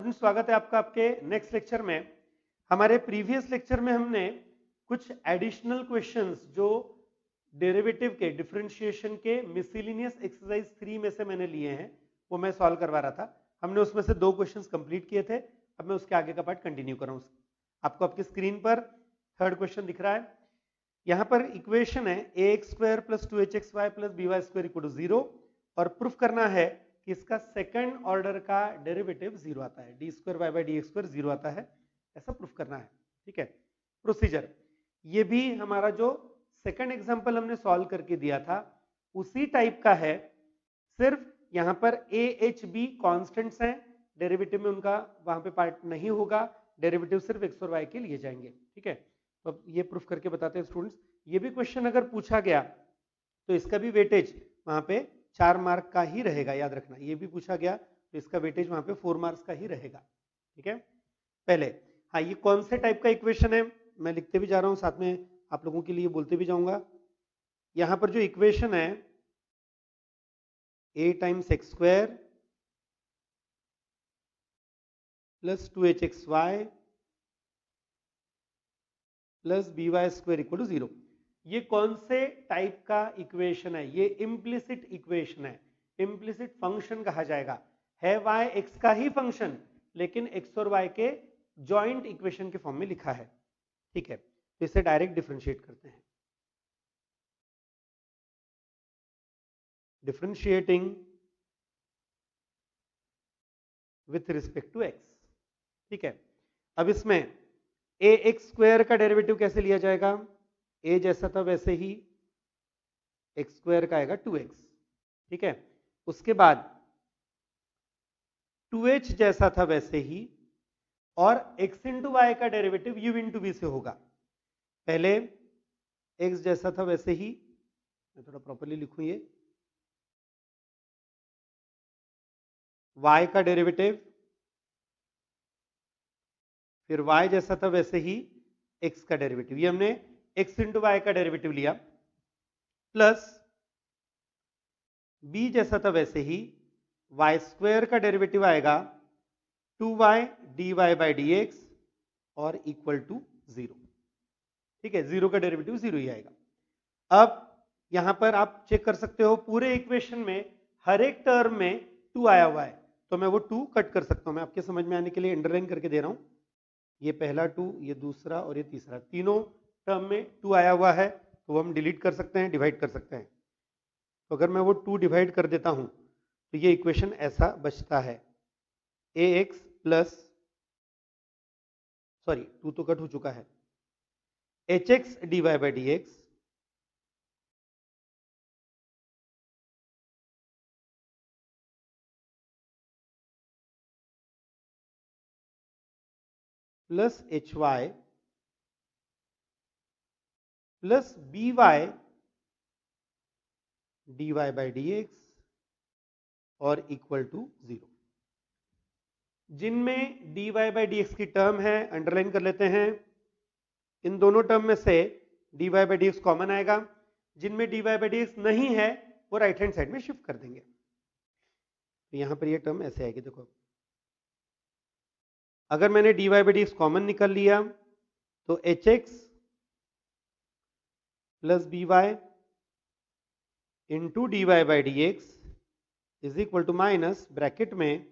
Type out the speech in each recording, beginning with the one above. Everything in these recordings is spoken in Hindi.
स्टूडेंट, स्वागत है आपका आपके नेक्स्ट लेक्चर में। हमारे प्रीवियस लेक्चर में हमने कुछ एडिशनल क्वेश्चंस जो डेरिवेटिव के डिफरेंशिएशन के मिसलिनियस एक्सरसाइज 3 में से मैंने लिए हैं वो मैं सॉल्व करवा रहा था। हमने उसमें से 2 क्वेश्चंस कंप्लीट किए थे। अब मैं उसके आगे का पार्ट कंटिन्यू कर रहा हूँ। आपको आपकी स्क्रीन पर थर्ड क्वेश्चन दिख रहा है। यहाँ पर इक्वेशन है ax² + 2hxy + by² = 0 और प्रूफ करना है कि इसका सेकंड ऑर्डर का डेरिवेटिव 0 आता है, d² y/ dx² 0 आता है, ऐसा प्रूफ करना है। ठीक है, प्रोसीजर ये भी हमारा जो सेकंड एग्जांपल हमने सॉल्व करके दिया था उसी टाइप का है, सिर्फ यहाँ पर a h b कॉन्स्टेंट्स हैं, डेरिवेटिव में उनका वहां पे पार्ट नहीं होगा, डेरिवेटिव सिर्फ x और y के लिए जाएंगे। ठीक है, तो अब ये प्रूफ करके बताते हैं स्टूडेंट्स। ये भी क्वेश्चन अगर पूछा गया तो इसका भी वेटेज वहां पे 4 मार्क का ही रहेगा, याद रखना। ये भी पूछा गया तो इसका वेटेज वहां पे 4 मार्क्स का ही रहेगा। ठीक है, पहले हाँ, ये कौन से टाइप का इक्वेशन है मैं लिखते भी जा रहा हूं, साथ में आप लोगों के लिए बोलते भी जाऊंगा। यहां पर जो इक्वेशन है a × x² + 2hxy + by² = 0, ये कौन से टाइप का इक्वेशन है? ये इम्प्लिसिट इक्वेशन है, इम्प्लिसिट फंक्शन कहा जाएगा। है y x का ही फंक्शन लेकिन x और y के जॉइंट इक्वेशन के फॉर्म में लिखा है। ठीक है, तो इसे डायरेक्ट डिफरेंशिएट करते हैं। Differentiating with respect to x। ठीक है, अब इसमें ax² का डेरिवेटिव कैसे लिया जाएगा? a जैसा था वैसे ही x² का आएगा 2x। ठीक है, उसके बाद 2h जैसा था वैसे ही, और x × y का डेरिवेटिव u × v से होगा। पहले x जैसा था वैसे ही, मैं थोड़ा प्रॉपर्ली लिखूं, ये y का डेरिवेटिव, फिर y जैसा था वैसे ही x का डेरिवेटिव, ये हमने x × y का डेरिवेटिव लिया, प्लस b जैसा था वैसे ही y² का डेरिवेटिव आएगा 2y dy/dx और इक्वल टू 0। ठीक है, 0 का डेरिवेटिव 0 ही आएगा। अब यहां पर आप चेक कर सकते हो पूरे इक्वेशन में हर एक टर्म में 2 आया हुआ है, तो मैं वो 2 कट कर सकता हूं। मैं आपके समझ में आने के लिए अंडरलाइन करके दे रहा हूं। ये पहला 2, ये दूसरा और ये तीसरा, तीनों टर्म में 2 आया हुआ है, तो वो हम डिलीट कर सकते हैं, डिवाइड कर सकते हैं। तो अगर मैं वो 2 डिवाइड कर देता हूं तो ये इक्वेशन ऐसा बचता है, ax प्लस, सॉरी 2 तो कट हो चुका है, hx dy/dx plus hy plus by dy/dx और इक्वल टू 0। जिनमें dy/dx की टर्म है अंडरलाइन कर लेते हैं। इन दोनों टर्म में से dy/dx कॉमन आएगा, जिनमें dy/dx नहीं है वो राइट हैंड साइड में शिफ्ट कर देंगे। तो यहां पर ये टर्म ऐसे आएगी, देखो अगर मैंने dy/dx कॉमन निकाल लिया तो hx plus by into dy/dx is equal to minus bracket में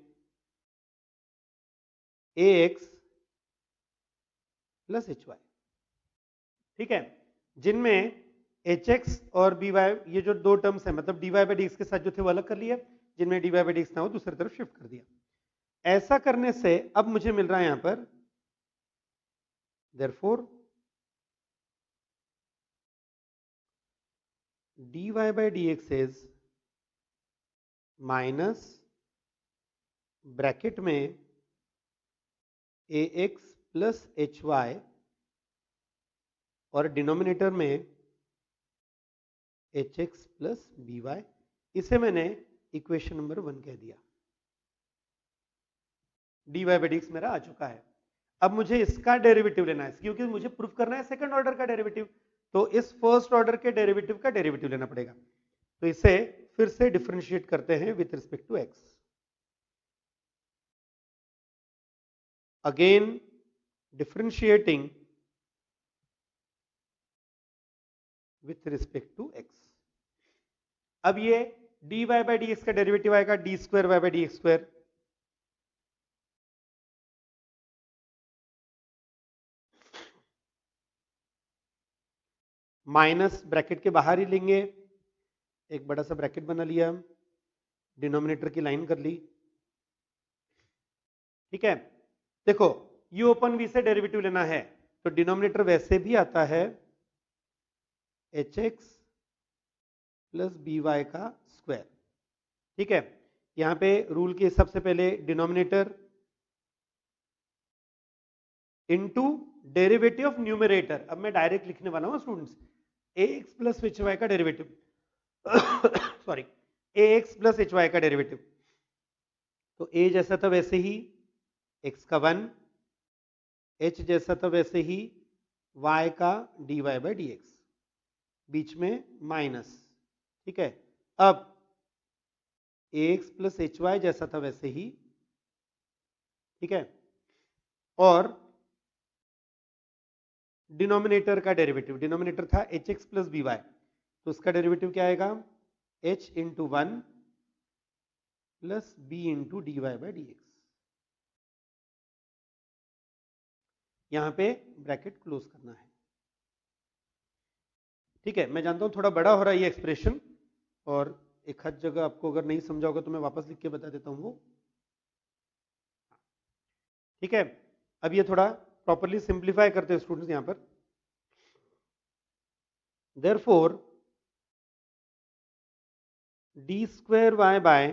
ax प्लस hy। ठीक है, जिनमें hx और by ये जो दो टर्म्स हैं, मतलब dy/dx के साथ जो थे वो अलग कर लिया, जिनमें dy/dx ना हो दूसरी तरफ शिफ्ट कर दिया। ऐसा करने से अब मुझे मिल रहा है यहां पर therefore dy/dx is minus bracket में ax प्लस hy और डिनोमिनेटर में hx प्लस by। इसे मैंने इक्वेशन नंबर 1 कह दिया। dy/dx मेरा आ चुका है। अब मुझे इसका डेरिवेटिव लेना है, क्योंकि मुझे प्रूफ करना है सेकंड ऑर्डर का डेरिवेटिव, तो इस फर्स्ट ऑर्डर के डेरिवेटिव का डेरिवेटिव लेना पड़ेगा। तो इसे फिर से डिफरेंशिएट करते हैं with respect to x। Again differentiating with respect to x. अब ये dy बाई डी एक्स का डेरिवेटिव आएगा d square y by D x square, minus bracket के बाहर ही लेंगे, एक बड़ा सा ब्रैकेट बना लिया, डिनोमिनेटर की लाइन कर ली। ठीक है, देखो u ओपन वी से डेरिवेटिव लेना है तो डिनोमिनेटर वैसे भी आता है hx प्लस बी वाई का स्क्वायर। ठीक है, यहां पे रूल के हिसाब से पहले denominator into derivative of numerator. अब मैं डायरेक्ट लिखने वाला हूं students, ax plus H Y का derivative sorry ax plus H Y का डेरिवेटिव। तो a जैसा था वैसे ही x का 1, h जैसा था वैसे ही y का dy बाई डी एक्स, बीच में माइनस। ठीक है, अब ax प्लस एच वाई जैसा था वैसे ही। ठीक है, और डिनोमिनेटर का डेरिवेटिव, डिनोमिनेटर था h x plus B y, तो उसका डेरिवेटिव क्या आएगा h into 1 plus b into d Y by D x. यहां पे ब्रैकेट क्लोज करना है। ठीक है, मैं जानता हूं थोड़ा बड़ा हो रहा है ये एक्सप्रेशन, और एक हद जगह आपको अगर नहीं समझा होगा तो मैं वापस लिख के बता देता हूं वो। ठीक है, अब ये थोड़ा प्रॉपरली सिंप्लीफाई करते हैं स्टूडेंट्स यहां पर। Therefore d square y by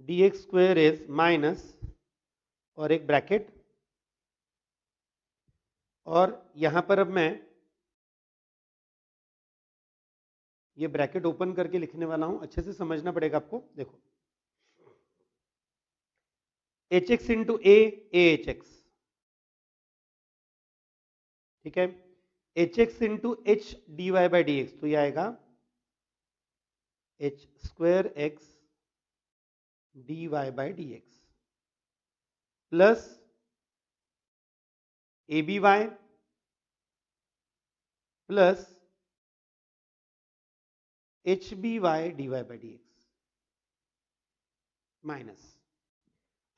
d x square is minus और एक ब्रैकेट, और यहां पर अब मैं ये ब्रैकेट ओपन करके लिखने वाला हूं, अच्छे से समझना पड़ेगा आपको। देखो h x into a H x. ठीक है, h x into h d Y by D x, तो ये आएगा h square x D Y by D x plus a b y plus h B Y D Y by D x minus.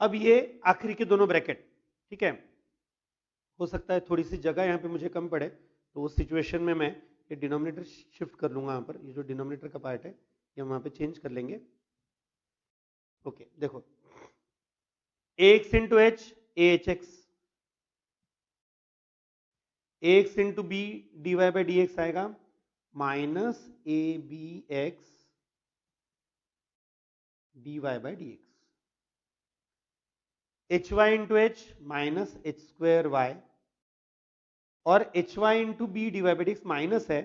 अब ये आखिरी के दोनों ब्रैकेट। ठीक है, हो सकता है थोड़ी सी जगह यहां पे मुझे कम पड़े, तो उस सिचुएशन में मैं ये डिनोमिनेटर शिफ्ट कर लूंगा। यहां पर ये जो डिनोमिनेटर का पार्ट है ये हम वहां पे चेंज कर लेंगे। ओके, देखो ax into H A H X, ax into B D Y by D x आएगा minus A B x D Y by D X, H Y into H minus H square Y, और H Y into B D Y by D x minus है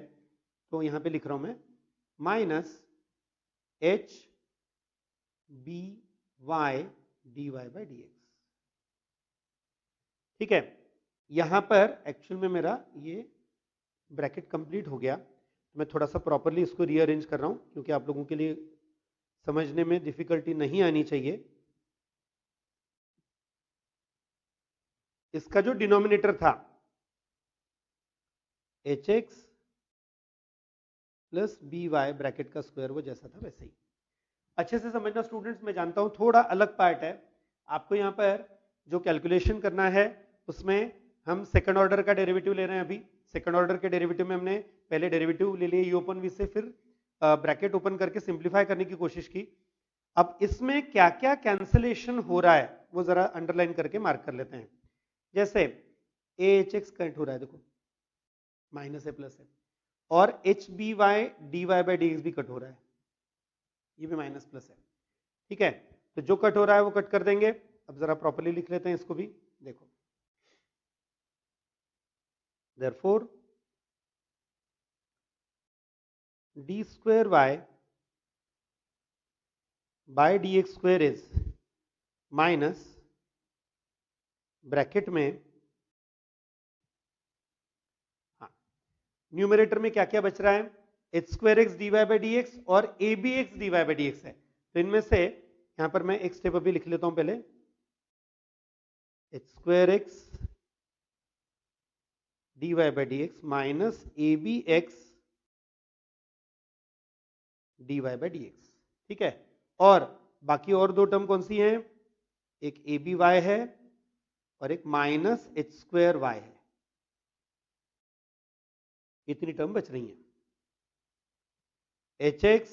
तो यहां पे लिख रहा हूं मैं minus H B Y D Y by D x. ठीक है, यहां पर एक्चुअल में मेरा ये ब्रैकेट कंप्लीट हो गया, तो मैं थोड़ा सा प्रॉपरली इसको रीअरेंज कर रहा हूं क्योंकि आप लोगों के लिए समझने में डिफिकल्टी नहीं आनी चाहिए। इसका जो डिनोमिनेटर था h x plus B y bracket का स्क्वायर वो जैसा था वैसे ही। अच्छे से समझना स्टूडेंट्स, मैं जानता हूं थोड़ा अलग पार्ट है आपको यहां पर जो कैलकुलेशन करना है, उसमें हम सेकंड ऑर्डर का डेरिवेटिव ले रहे हैं। अभी सेकंड ऑर्डर के डेरिवेटिव में हमने पहले डेरिवेटिव ले लिए यू ओपन वी से, फिर ब्रैकेट ओपन करके सिंप्लीफाई करने की कोशिश की। अब इसमें क्या क्या कैंसलेशन हो रहा है वो जरा अंडरलाइन करके मार्क कर लेते हैं। जैसे ए एच एक्स कट हो रहा है, देखो माइनस है प्लस है, और h B Y D Y by D x भी कट हो रहा है, ये भी माइनस प्लस है। ठीक है, तो जो कट हो रहा है वो कट कर देंगे। अब जरा प्रॉपर्ली लिख लेते हैं इसको भी। देखो therefore d square y by dx square is minus bracket में, हाँ न्यूमरेटर में क्या क्या बच रहा है, H square x D Y by D x और A B x D Y by D x है। तो इनमें से यहां पर मैं एक स्टेप अभी लिख लेता हूं पहले, h square x D Y by D x minus A B x D Y by D x. ठीक है, और बाकी और दो टर्म कौन सी हैं? एक ए बी वाई है और एक माइनस एच स्क्वायर वाई है। इतनी टर्म बच रही है, h x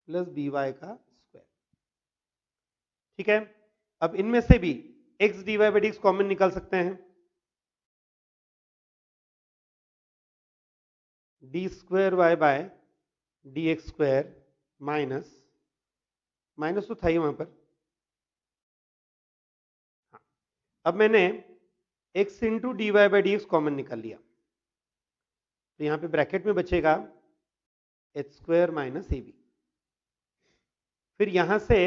plus B Y का स्क्वायर। ठीक है, अब इनमें से भी x D Y by D x common निकाल सकते हैं। D square y by d x square minus, minus तो था ही वहां पर। हाँ, अब मैंने x into d Y by D x common निकाल लिया, तो यहां पे ब्रैकेट में बचेगा एच स्क्वायर माइनस ए बी। फिर यहां से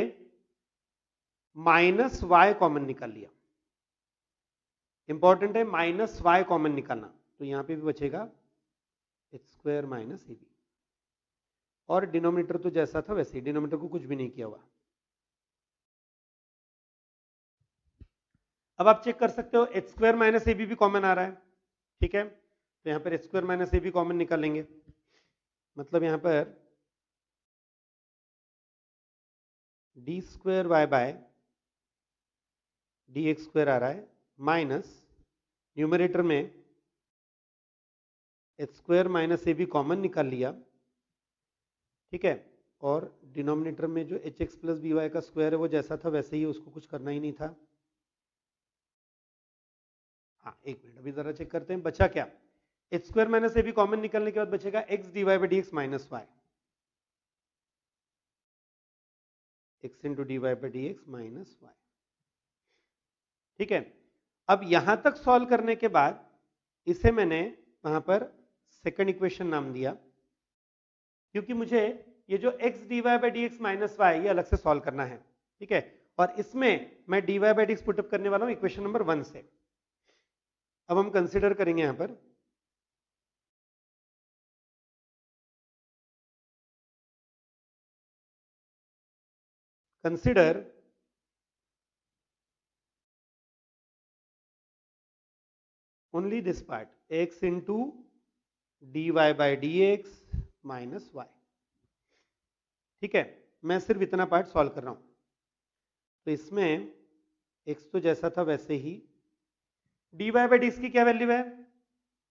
माइनस वाई कॉमन निकाल लिया, इंपॉर्टेंट है माइनस वाई कॉमन निकालना, तो यहां पे भी बचेगा एच स्क्वायर माइनस ए बी। और डिनोमिनेटर तो जैसा था वैसे ही, डिनोमिनेटर को कुछ भी नहीं किया हुआ। अब आप चेक कर सकते हो एच स्क्वायर माइनस ए बी भी कॉमन आ रहा है। ठीक है, तो यहां पर एच स्क्वायर माइनस ए बी कॉमन निकालेंगे, मतलब यहां पर d square y by d x square आ रहा है माइनस न्यूमरेटर में एच स्क्वायर माइनस ए बी कॉमन निकाल लिया। ठीक है, और डिनोमिनेटर में जो h x plus B Y का स्क्वायर है वो जैसा था वैसे ही, उसको कुछ करना ही नहीं था। हाँ, एक मिनट, अभी जरा चेक करते हैं बचा क्या। एच स्क्वायर माइनस ए बी कॉमन निकलने के बाद बचेगा x D Y by D x minus y, x into d Y by D x minus y. ठीक है, अब यहां तक सॉल्व करने के बाद इसे मैंने वहां पर सेकंड इक्वेशन नाम दिया, क्योंकि मुझे ये जो x D Y by D x minus y ये अलग से सॉल्व करना है। ठीक है, और इसमें मैं d Y by D x put up करने वाला हूं इक्वेशन नंबर 1 से। अब हम कंसिडर करेंगे यहां पर consider only this part, x into d Y by D x minus y. ठीक है, मैं सिर्फ इतना पार्ट सॉल्व कर रहा हूं, तो इसमें x तो जैसा था वैसे ही, d Y by D x की क्या वैल्यू है?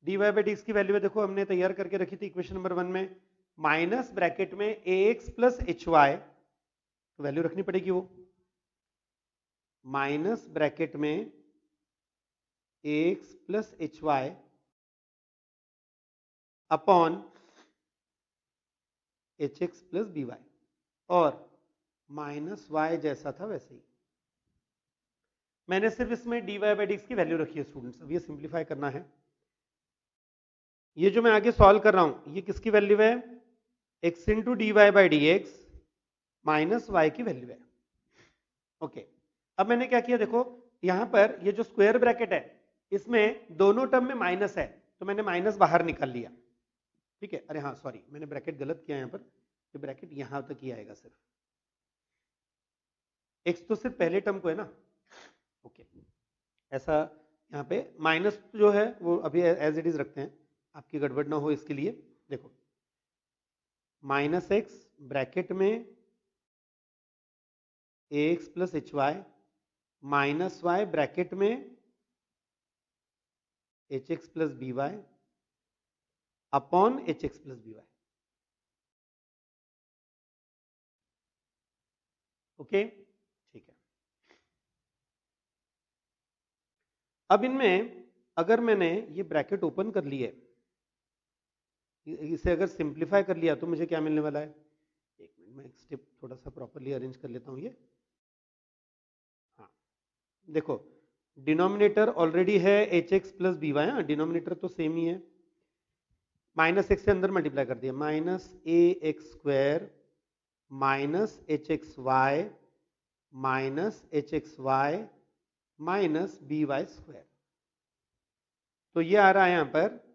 D Y by D x की वैल्यू है, देखो हमने तैयार करके रखी थी इक्वेशन नंबर 1 में, माइनस ब्रैकेट में a x plus H y, तो वैल्यू रखनी पड़ेगी वो, माइनस ब्रैकेट में a x plus H y upon h x plus B y, और माइनस वाई जैसा था वैसे ही। मैंने सिर्फ इसमें d Y by D x की वैल्यू रखी है स्टूडेंट्स, अब ये सिंप्लीफाई करना है। ये जो मैं आगे सॉल्व कर रहा हूं ये किसकी वैल्यू है? X into d Y by D x minus y की वैल्यू है। ओके, अब मैंने क्या किया, देखो यहां पर ये जो स्क्वायर ब्रैकेट है इसमें दोनों टर्म में माइनस है, तो मैंने माइनस बाहर निकाल लिया। ठीक है, अरे हाँ सॉरी, मैंने ब्रैकेट गलत किया यहां पर, ये ब्रैकेट यहां तक ही आएगा सिर्फ, एक्स तो सिर्फ पहले टर्म को है ना। ओके, ऐसा यहाँ पे माइनस जो है वो अभी एज इट इज रखते हैं, आपकी गड़बड़ ना हो इसके लिए। देखो माइनस एक्स ब्रैकेट में a x plus H y minus y bracket में h x plus B y upon h x plus B y. Okay, ठीक है। अब इनमें अगर मैंने ये ब्रैकेट ओपन कर लिए, इसे अगर सिंप्लीफाई कर लिया तो मुझे क्या मिलने वाला है? एक मिनट, मैं एक स्टेप थोड़ा सा प्रॉपरली अरेंज कर लेता हूं ये। हाँ, देखो डिनोमिनेटर ऑलरेडी है h x plus B y, हाँ डिनोमिनेटर तो सेम ही है, माइनस एक्स से अंदर मल्टीप्लाई कर दिया, minus a x square minus h x y minus h x y minus b y square. तो ये आ रहा है यहां पर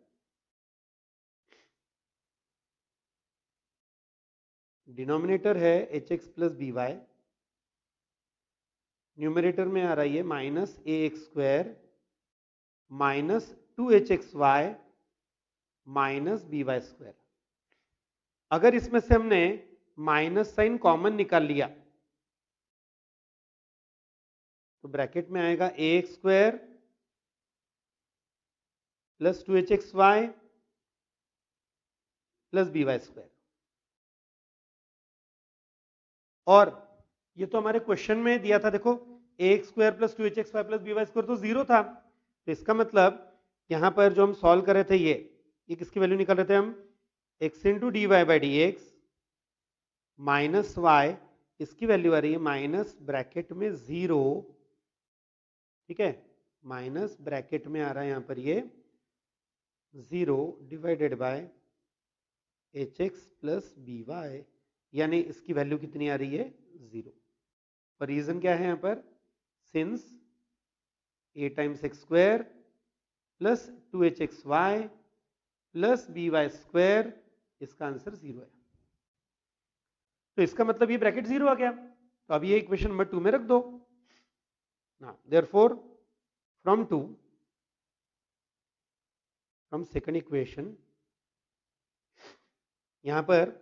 डिनोमिनेटर है h x plus B y numerator में आ रही है minus a x square minus 2hxy minus b y square. अगर इसमें से हमने माइनस साइन कॉमन निकाल लिया तो ब्रैकेट में आएगा a x square plus 2hxy plus B y square. और ये तो हमारे क्वेश्चन में दिया था, देखो a x square plus 2hxy plus B y square तो जीरो था, तो इसका मतलब यहां पर जो हम सॉल्व कर रहे थे ये किसकी वैल्यू निकाल रहे थे हम, x into d Y by D x minus y, इसकी वैल्यू आ रही है माइनस ब्रैकेट में जीरो, ठीक है, माइनस ब्रैकेट में आ रहा है यहां पर ये zero divided by h x plus B y, यानी इसकी वैल्यू कितनी आ रही है, जीरो। और रीजन क्या है यहां पर, since a times x square plus 2hxy plus B y square, इसका आंसर जीरो है। तो इसका मतलब ये ब्रैकेट जीरो आ गया, तो अब ये इक्वेशन नंबर 2 में रख दो ना। देयरफॉर फ्रॉम सेकंड इक्वेशन, यहां पर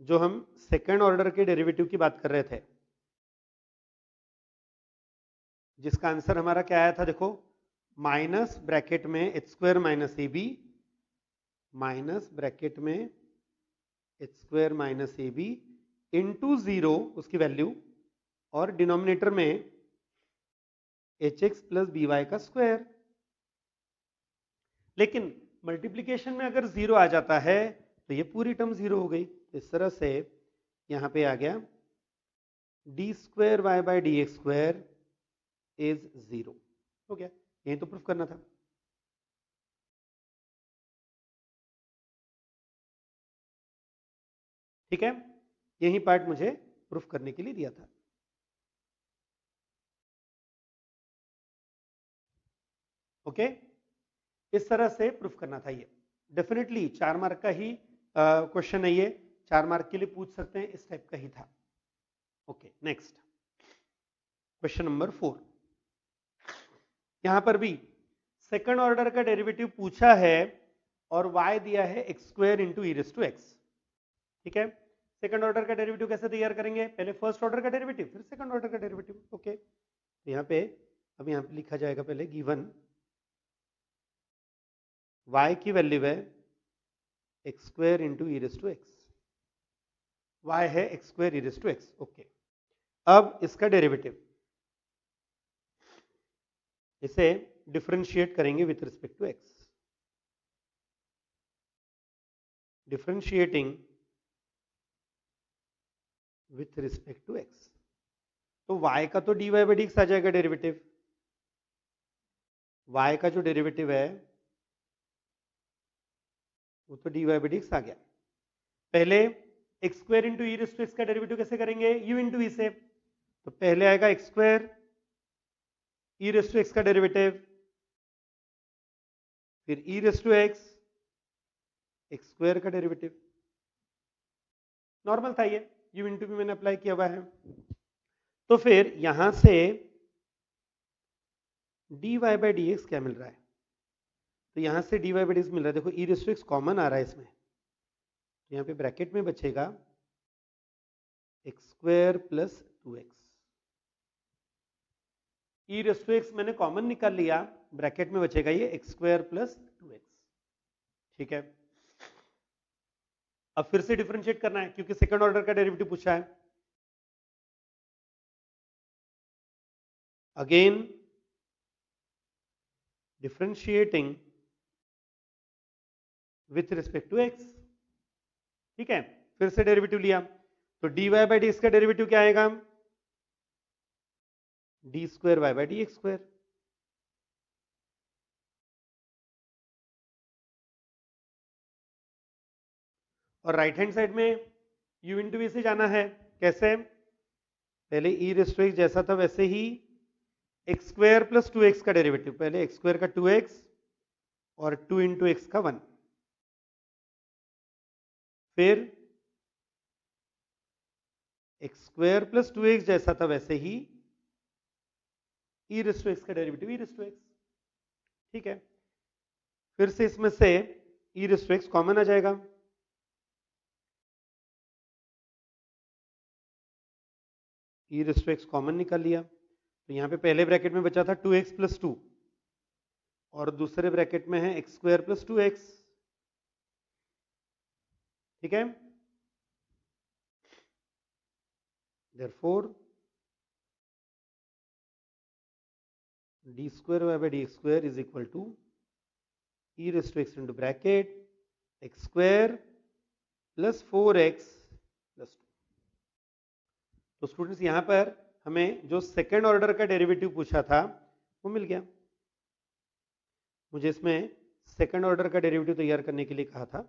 जो हम सेकंड ऑर्डर के डेरिवेटिव की बात कर रहे थे, जिसका आंसर हमारा क्या आया था, देखो माइनस ब्रैकेट में एच स्क्वायर माइनस ए बी माइनस ब्रैकेट में एच स्क्वायर माइनस ए बी इंटू जीरो उसकी वैल्यू, और डिनोमिनेटर में h x plus B Y का स्क्वायर। लेकिन मल्टीप्लीकेशन में अगर जीरो आ जाता है तो ये पूरी टर्म जीरो हो गई। इस तरह से यहां पे आ गया d square y by D x square is zero, हो गया। यही तो प्रूफ करना था। ठीक है, यही पार्ट मुझे प्रूफ करने के लिए दिया था। ओके, इस तरह से प्रूफ करना था। ये डेफिनेटली 4 मार्क का ही क्वेश्चन है, ये 4 मार्क के लिए पूछ सकते हैं, इस टाइप का ही था। Okay, next question number 4। यहां पर भी सेकंड ऑर्डर का डेरिवेटिव पूछा है और y दिया है x square into e raise to x. ठीक है, सेकंड ऑर्डर का डेरिवेटिव कैसे तैयार करेंगे, पहले फर्स्ट ऑर्डर का डेरिवेटिव फिर सेकंड ऑर्डर का डेरिवेटिव। ओके, तो यहाँ पे अब यहाँ पे लिखा जाएगा पहले गिवन y की वैल्यू है x square into e raise to x, y है x square e raise to x. Okay, अब इसका डेरिवेटिव इसे डिफरेंशिएट करेंगे with respect to x. Differentiating with respect to x, तो y का तो dy बाई डी एक्स आ जाएगा डेरिवेटिव। y का जो डेरिवेटिव है वो तो dy बाई डी एक्स आ गया। पहले x square into e raise to x का डेरिवेटिव कैसे करेंगे, u इंटू ई से। तो पहले आएगा x square e raise to x का डेरिवेटिव, फिर e raise to x x square का डेरिवेटिव। नॉर्मल था ये, u इंटू भी मैंने अप्लाई किया हुआ है। तो फिर यहां से dy बाई डी एक्स क्या मिल रहा है, तो यहां से dy बाई डी एक्स मिल रहा है, देखो e raise to x common आ रहा है इसमें, तो यहां पे ब्रैकेट में बचेगा x square plus 2x। E raise to x मैंने कॉमन निकाल लिया, ब्रैकेट में बचेगा ये एक्स स्क्वायर प्लस 2x। ठीक है, अब फिर से डिफरेंशिएट करना है क्योंकि सेकंड ऑर्डर का डेरिवेटिव पूछा है। Again differentiating with respect to x. ठीक है, फिर से डेरिवेटिव लिया, तो dy बाई डी एक्स का डेरिवेटिव क्या आएगा, d square y by D x square. और राइट हैंड साइड में u इंटू वी से जाना है, कैसे, पहले ई रेस टू एक्स जैसा था वैसे ही एक्स स्क्वायर प्लस 2x का डेरिवेटिव, पहले एक्स स्क्वायर का 2x और 2 इंटू एक्स का 1, फिर एक्स स्क्वायर प्लस 2x जैसा था वैसे ही ई रेस टू एक्स का derivative e raise to x. ठीक है, फिर से इसमें से e raise to x common आ जाएगा, e raise to x common निकाल लिया, तो यहां पे पहले ब्रैकेट में बचा था 2x प्लस 2 और दूसरे ब्रैकेट में है एक्स स्क्वायर प्लस 2x। ठीक है, therefore d square y by D x square is equal to e raise to x into bracket x square plus 4x plus 2। तो स्टूडेंट्स यहां पर हमें जो सेकेंड ऑर्डर का डेरिवेटिव पूछा था वो मिल गया। मुझे इसमें सेकेंड ऑर्डर का डेरिवेटिव तैयार करने के लिए कहा था,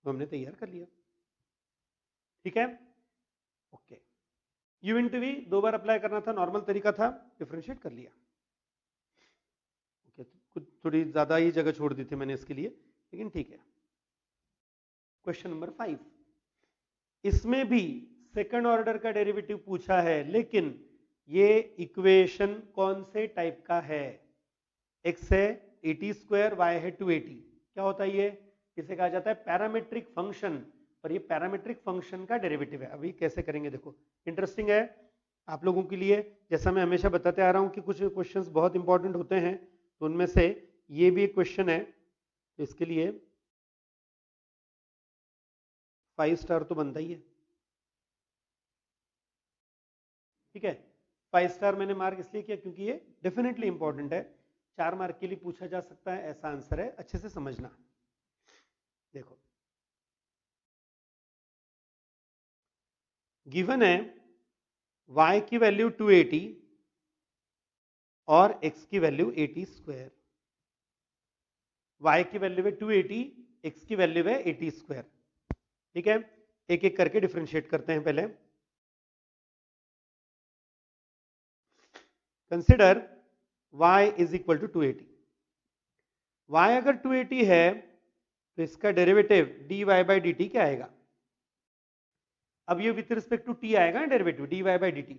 तो हमने तैयार कर लिया। ठीक है, ओके। यू इंटू वी 2 बार अप्लाई करना था, नॉर्मल तरीका था, डिफरेंशिएट कर लिया। ओके, कुछ थोड़ी ज्यादा ही जगह छोड़ दी थी मैंने इसके लिए, लेकिन ठीक है। क्वेश्चन नंबर 5, इसमें भी सेकंड ऑर्डर का डेरिवेटिव पूछा है, लेकिन ये इक्वेशन कौन से टाइप का है? x है 80 स्क्वायर, y है 280। क्या होता है ये? इसे कहा जाता है पैरामीट्रिक फंक्शन, और ये पैरामीट्रिक फंक्शन का डेरिवेटिव है। अभी कैसे करेंगे देखो, इंटरेस्टिंग है आप लोगों के लिए। जैसा मैं हमेशा बताते आ रहा हूं कि कुछ क्वेश्चंस बहुत इंपॉर्टेंट होते हैं, तो उनमें से ये भी एक क्वेश्चन है, तो इसके लिए 5 स्टार तो बनता ही है। ठीक है, 5 स्टार मैंने मार्क इसलिए किया क्योंकि ये डेफिनेटली इंपॉर्टेंट है, 4 मार्क के लिए पूछा जा सकता है, ऐसा आंसर है, अच्छे से समझना। देखो, गिवन है y की वैल्यू 280 और x की वैल्यू 80 स्क्वायर। y की वैल्यू है 280, x की वैल्यू है 80 स्क्वायर। ठीक है, एक एक करके डिफरेंशिएट करते हैं। पहले consider y is equal to 280। y अगर 280 है तो इसका derivative dy by d t क्या आएगा? अब ये विथ रिस्पेक्ट टू t आएगा ना derivative, dy by d T.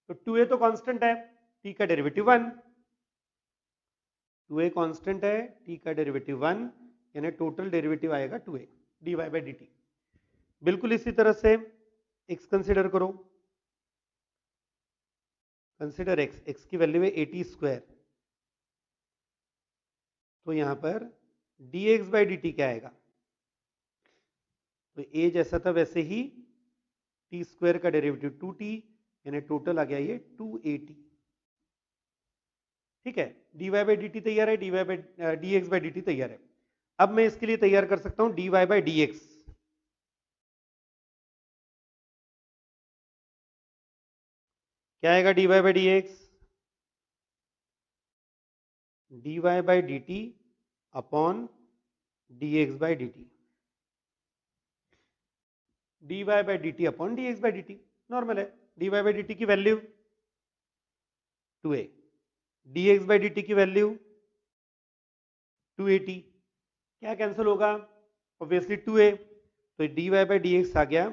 तो 2a तो कांस्टेंट है, t का डेरिवेटिव 1। 2a कांस्टेंट है, t का डेरिवेटिव 1, यानी टोटल डेरिवेटिव आएगा 2a dy by d T. बिल्कुल इसी तरह से x कंसिडर करो, कंसिडर x की वैल्यू है 80 स्क्वायर, तो यहां पर dx बाई डी टी क्या आएगा? तो a जैसा था वैसे ही t स्क्वायर का डेरिवेटिव 2t, यानी टोटल आ गया ये 280। ठीक है, dy बाई डी टी तैयार है, dx बाई डी टी तैयार है। अब मैं इसके लिए तैयार कर सकता हूं dy बाई dx। क्या आएगा dy by dx? dy by d T upon dx by d T, dy by d T upon dx by d T, normal है। dy बाई डी टी की value 2a, dx by d T की वैल्यू 280। क्या कैंसिल होगा? ऑब्वियसली 2a, तो dy बाई dx आ गया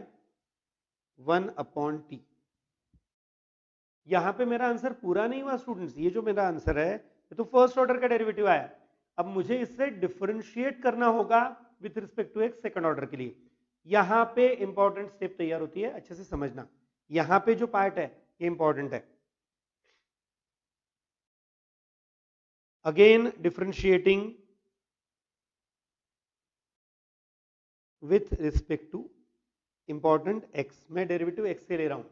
1 अपॉन टी। यहां पे मेरा आंसर पूरा नहीं हुआ स्टूडेंट्स, ये जो मेरा आंसर है ये तो फर्स्ट ऑर्डर का डेरिवेटिव आया। अब मुझे इससे डिफरेंशिएट करना होगा विथ रिस्पेक्ट टू एक सेकंड ऑर्डर के लिए। यहां पे इंपॉर्टेंट स्टेप तैयार होती है, अच्छे से समझना। यहां पे जो पार्ट है ये इंपॉर्टेंट है। Again differentiating with respect two important x, मैं डेरिवेटिव x से ले रहा हूं,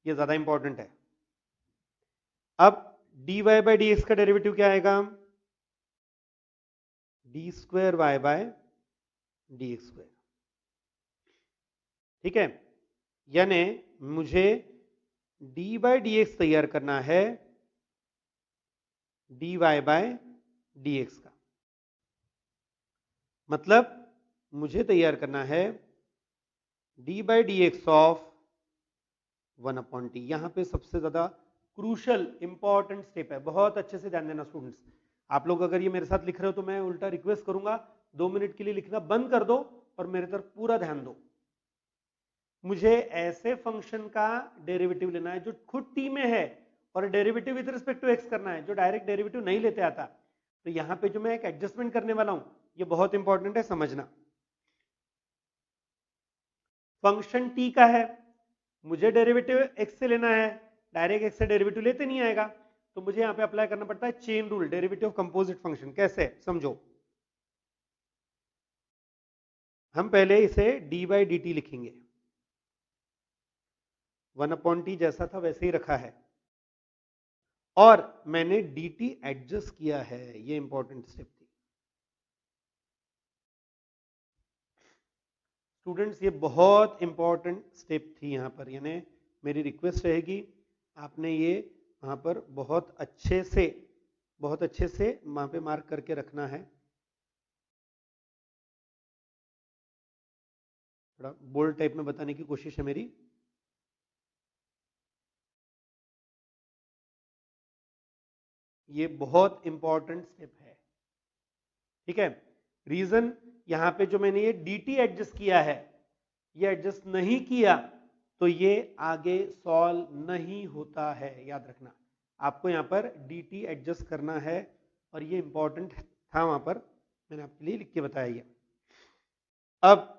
ये ज्यादा इंपॉर्टेंट है। अब dy बाई डी एक्स का डेरिवेटिव क्या आएगा? D square y by d x square. ठीक है, यानी मुझे dy बाई डी एक्स तैयार करना है dy बाय डी एक्स का, मतलब मुझे तैयार करना है D by D x of 1 upon T. यहां पे सबसे ज्यादा क्रूशल इंपॉर्टेंट स्टेप है, बहुत अच्छे से ध्यान देना स्टूडेंट्स। आप लोग अगर ये मेरे साथ लिख रहे हो तो मैं उल्टा रिक्वेस्ट करूंगा 2 मिनट के लिए लिखना बंद कर दो और मेरे तरफ पूरा ध्यान दो। मुझे ऐसे फंक्शन का डेरिवेटिव लेना है जो खुद टी में है और derivative with respect to x करना है, जो डायरेक्ट डेरिवेटिव नहीं लेते आता। तो यहां पे जो मैं एक एडजस्टमेंट करने वाला हूं, ये बहुत इंपॉर्टेंट है समझना। फंक्शन टी का है, मुझे डेरिवेटिव एक्स से लेना है, डायरेक्ट एक्स से डेरिवेटिव लेते नहीं आएगा, तो मुझे यहां पे अप्लाई करना पड़ता है chain rule, derivative of composite function. कैसे, समझो। हम पहले इसे डी बाई डी टी लिखेंगे, 1/t जैसा था वैसे ही रखा है, और मैंने डी टी एडजस्ट किया है, ये इंपॉर्टेंट स्टेप थी स्टूडेंट्स, ये बहुत इंपॉर्टेंट स्टेप थी यहां पर। यानी मेरी रिक्वेस्ट रहेगी आपने ये वहां पर बहुत अच्छे से वहां पे मार्क करके रखना है। थोड़ा बोल्ड टाइप में बताने की कोशिश है मेरी। ये बहुत इंपॉर्टेंट स्टेप है, ठीक है। रीजन, यहां पे जो मैंने ये dt एडजस्ट किया है, ये एडजस्ट नहीं किया तो ये आगे सॉल्व नहीं होता है, याद रखना। आपको यहां पर dt एडजस्ट करना है, और ये इंपॉर्टेंट था वहां पर, मैंने आपके लिए लिख के बताया ये। अब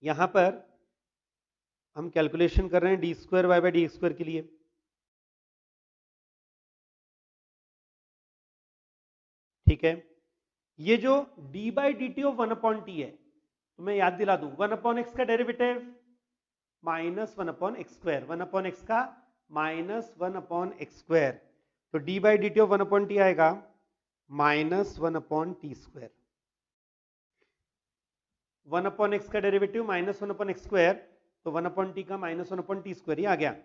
यहां पर हम कैलकुलेशन कर रहे हैं d square y by d square के लिए, ठीक है। ये जो d by d t of 1/t है, तो मैं याद दिला दूं, 1/x का derivative minus 1/x square, 1/x का माइनस 1/x स्क्वायर, तो d by d t of 1/t आएगा माइनस 1/t स्क्वायर। 1/x का डेरिवेटिव माइनस 1/x स्क्वायर, तो 1/t का माइनस 1/t स्क्वायर ही आ गया,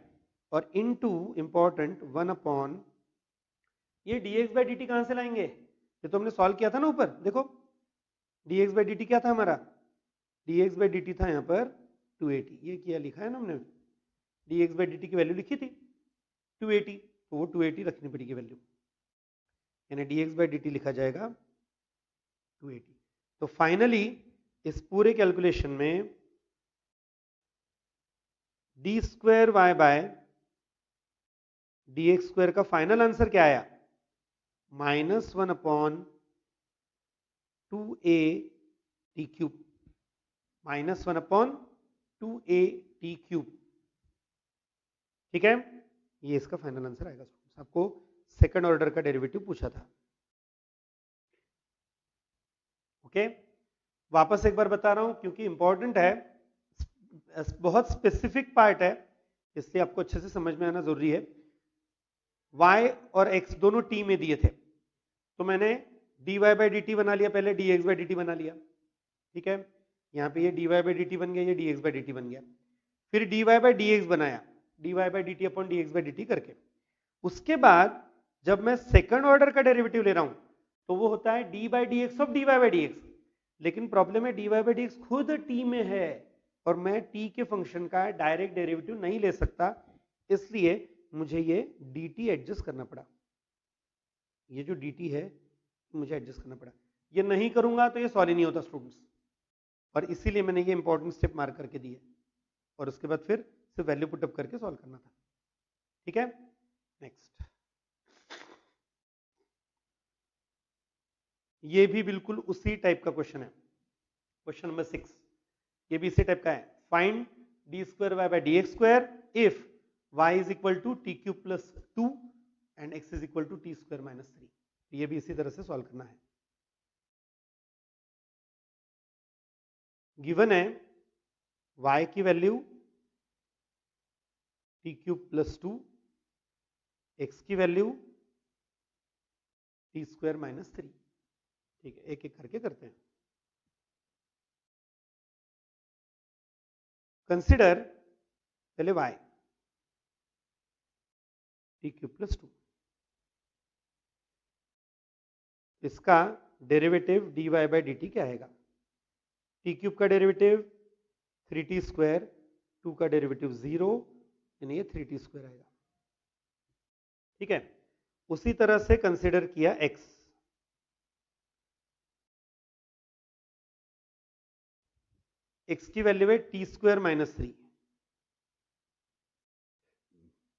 और इनटू इंपॉर्टेंट 1/, ये dx बाई डी टी कहां से लाएंगे, ये तो हमने सॉल्व किया था ना ऊपर, देखो dx बाई डी टी क्या था हमारा, dx बाई डी टी था यहाँ पर 280, ये क्या लिखा है ना हमने, dx बाई डी टी की वैल्यू लिखी थी 280, तो वो 280 रखनी पड़ेगी वैल्यू, यानी dx बाई डी टी लिखा जाएगा 280। तो फाइनली इस पूरे कैलकुलेशन में d square y by d x square का फाइनल आंसर क्या आया, minus 1/2a t cube, minus 1/2a t cube, ठीक है। ये इसका फाइनल आंसर आएगा। आपको सेकंड ऑर्डर का डेरिवेटिव पूछा था, ओके। वापस एक बार बता रहा हूं क्योंकि इंपॉर्टेंट है, बहुत स्पेसिफिक पार्ट है, इसलिए आपको अच्छे से समझ में आना जरूरी है। y और x दोनों t में दिए थे, तो मैंने dy बाई डी टी बना लिया, पहले dx बाई डी टी बना लिया, ठीक है। यहाँ पे ये dy बाई डी टी बन गया, ये dx बाई डी टी बन गया, फिर dy बाई dx बनाया, dy by d T upon dx by d T करके। उसके बाद जब मैं सेकंड ऑर्डर का डेरिवेटिव ले रहा हूं, तो वो होता है d by D x of dy by D x, लेकिन प्रॉब्लम है dy बाई डी एक्स खुद t में है, और मैं t के फंक्शन का डायरेक्ट डेरिवेटिव नहीं ले सकता, इसलिए मुझे ये dt एडजस्ट करना पड़ा, ये जो dt है मुझे एडजस्ट करना पड़ा, ये नहीं करूंगा तो ये सॉल्व ही नहीं होता स्टूडेंट्स, और इसीलिए मैंने ये इंपॉर्टेंट स्टेप मार्क करके दिए, और उसके बाद फिर सिर्फ वैल्यू पुटअप करके सॉल्व करना था, ठीक है। नेक्स्ट, ये भी बिल्कुल उसी टाइप का क्वेश्चन है, क्वेश्चन नंबर 6, ये भी इसी टाइप का है। Find d square y by D x square if y is equal to t cube plus 2 and x is equal to t square minus 3। ये भी इसी तरह से सॉल्व करना है। गिवन है y की value T cube plus 2, x की वैल्यू टी स्क्वायर माइनस 3, ठीक है। एक एक करके करते हैं। कंसिडर पहले y टी क्यूब प्लस 2, इसका derivative dy by d t क्या आएगा, टी क्यूब का डेरिवेटिव 3t स्क्वायर, 2 का डेरिवेटिव 0, यानी ये 3t स्क्वायर आएगा, ठीक है। उसी तरह से कंसिडर किया x, x की वैल्यू है t square minus 3,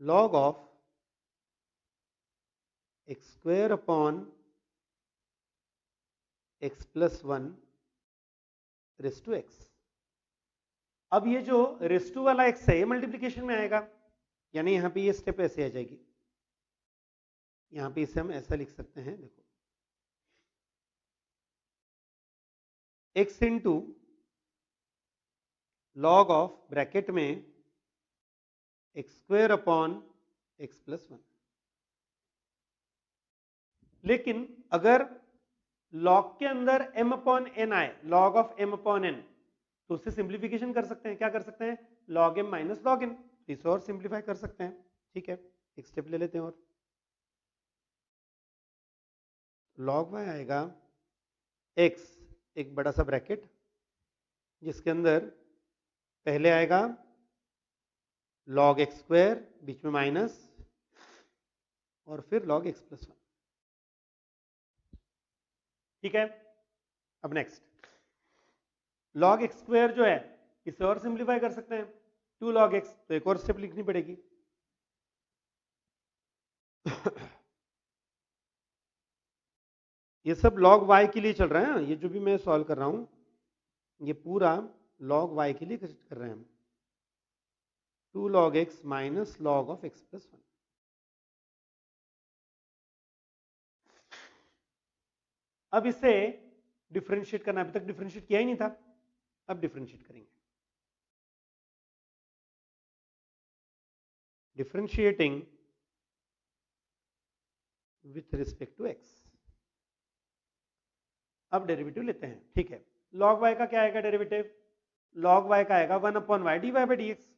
log of x square upon x plus 1 raise to x। अब ये जो रेस टू वाला x है ये मल्टीप्लीकेशन में आएगा, यानी यहां पे ये स्टेप ऐसे आ जाएगी, यहां पे इसे हम ऐसा लिख सकते हैं, देखो x into log of bracket में x square upon x plus 1। लेकिन अगर लॉग के अंदर m अपॉन एन आए, log of m upon n, तो उससे सिंप्लीफिकेशन कर सकते हैं। क्या कर सकते हैं? Log m minus log n, इसे और सिंप्लीफाई कर सकते हैं। ठीक है, एक स्टेप ले लेते हैं और लॉग y आएगा x, एक बड़ा सा ब्रैकेट जिसके अंदर पहले आएगा लॉग एक्स स्क्वायर, बीच में माइनस, और फिर लॉग एक्स प्लस 1। ठीक है, अब नेक्स्ट लॉग एक्स स्क्वायर जो है इसे और सिंप्लीफाई कर सकते हैं, 2 लॉग एक्स, तो एक और स्टेप लिखनी पड़ेगी। ये सब लॉग वाई के लिए चल रहा है, ये जो भी मैं सॉल्व कर रहा हूं ये पूरा लॉग वाई के लिए कर रहे हैं हम। 2 log x minus log of x plus 1। अब इसे डिफरेंशिएट करना, अभी तक डिफरेंशिएट किया ही नहीं था, अब डिफरेंशिएट करेंगे। Differentiating with respect to x. अब डेरिवेटिव लेते हैं। ठीक है, लॉग वाई का क्या आएगा डेरिवेटिव? लॉग वाई का आएगा 1 upon y D Y by D x.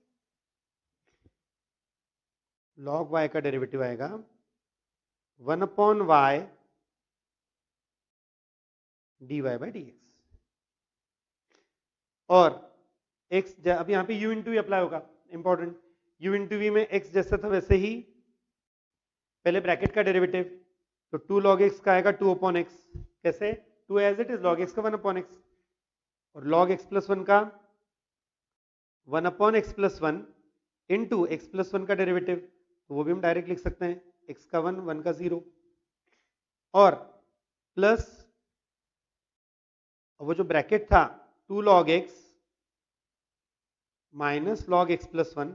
Log y का डेरिवेटिव आएगा 1 upon y D Y by D x. और x, अब यहां पे u इंटू वी अप्लाई होगा, इंपॉर्टेंट। u इंटू वी में x जैसा था वैसे ही पहले ब्रैकेट का डेरिवेटिव, तो 2 लॉग एक्स का आएगा 2 अपॉन एक्स। कैसे? 2 as it is, log x का 1 अपॉन एक्स, और लॉग एक्स प्लस 1 का 1 upon x plus 1 into x plus 1 का डेरिवेटिव, तो वो भी हम डायरेक्ट लिख सकते हैं, x का 1, 1 का 0, और प्लस वो जो ब्रैकेट था 2 log x minus log x plus 1,